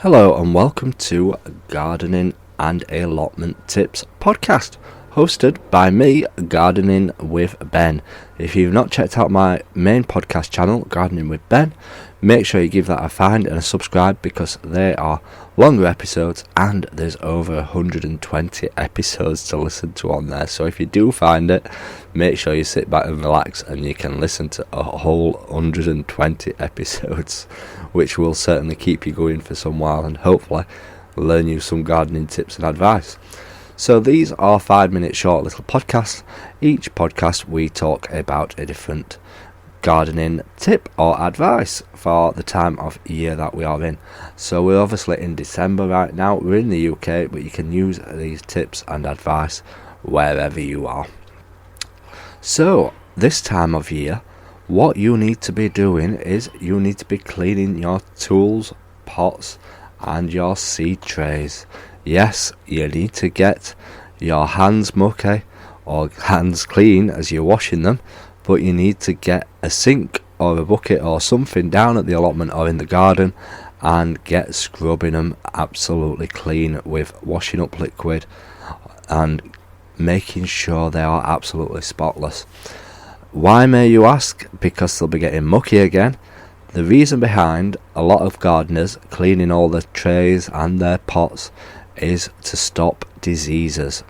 Hello and welcome to Gardening and Allotment Tips podcast, hosted by me, Gardening with Ben. If you've not checked out my main podcast channel, Gardening with Ben, make sure you give that a find and a subscribe because they are longer episodes and there's over 120 episodes to listen to on there. So if you do find it, make sure you sit back and relax and you can listen to a whole 120 episodes, which will certainly keep you going for some while and hopefully learn you some gardening tips and advice. So these are 5-minute short little podcasts. Each podcast we talk about a different gardening tip or advice for the time of year that we are in. So we're obviously in December right now. We're in the UK, but you can use these tips and advice wherever you are. So this time of year, what you need to be doing is you need to be cleaning your tools, pots and your seed trays. Yes, you need to get your hands mucky or hands clean as you're washing them, but you need to get a sink or a bucket or something down at the allotment or in the garden and get scrubbing them absolutely clean with washing up liquid and making sure they are absolutely spotless. Why, may you ask? Because they'll be getting mucky again. The reason behind a lot of gardeners cleaning all the trays and their pots is to stop diseases.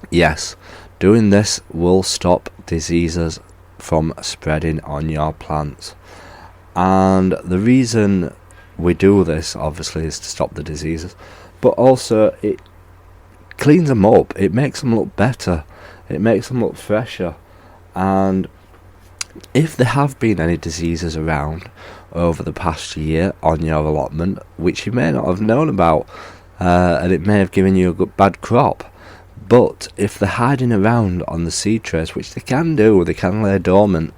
Yes, doing this will stop diseases from spreading on your plants. And the reason we do this obviously is to stop the diseases, but also it cleans them up, it makes them look better, it makes them look fresher. And if there have been any diseases around over the past year on your allotment, which you may not have known about, and it may have given you a bad crop, but if they're hiding around on the seed trays, which they can do, they can lay dormant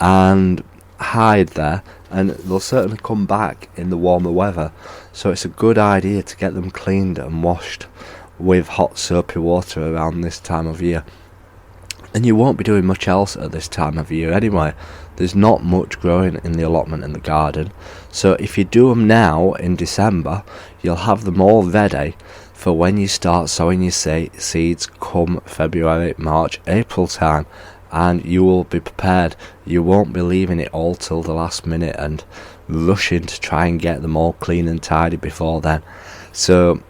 and hide there, and they'll certainly come back in the warmer weather. So it's a good idea to get them cleaned and washed with hot soapy water around this time of year. And you won't be doing much else at this time of year anyway. There's not much growing in the allotment and the garden. So if you do them now in December, you'll have them all ready for when you start sowing your seeds come February, March, April time. And you will be prepared. You won't be leaving it all till the last minute and rushing to try and get them all clean and tidy before then. So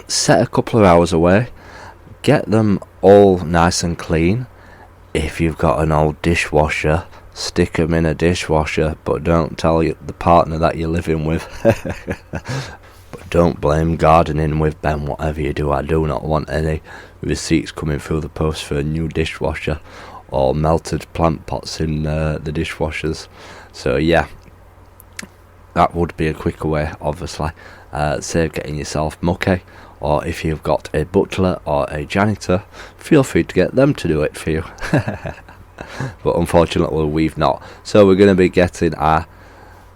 set a couple of hours away. Get them all nice and clean. If you've got an old dishwasher, stick them in a dishwasher, but don't tell the partner that you're living with. But don't blame Gardening with Ben, whatever you do. I do not want any receipts coming through the post for a new dishwasher or melted plant pots in the dishwashers. So yeah, that would be a quicker way, obviously. Save getting yourself mucky. Or if you've got a butler or a janitor, feel free to get them to do it for you. But unfortunately we've not. So we're going to be getting our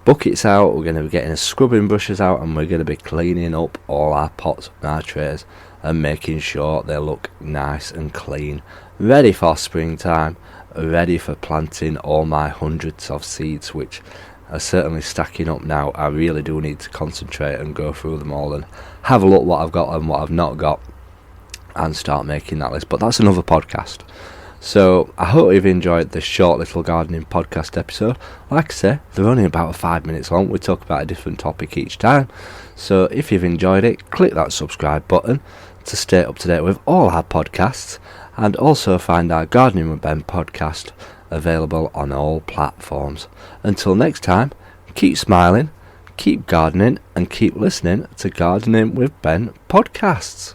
buckets out, we're going to be getting our scrubbing brushes out, and we're going to be cleaning up all our pots and our trays and making sure they look nice and clean, ready for springtime, ready for planting all my hundreds of seeds, which are certainly stacking up now. I really do need to concentrate and go through them all and have a look what I've got and what I've not got and start making that list. But that's another podcast. So I hope you've enjoyed this short little gardening podcast episode. Like I say, they're only about 5 minutes long. We talk about a different topic each time. So if you've enjoyed it, click that subscribe button to stay up to date with all our podcasts, and also find our Gardening with Ben podcast available on all platforms. Until next time, keep smiling, keep gardening, and keep listening to Gardening with Ben podcasts.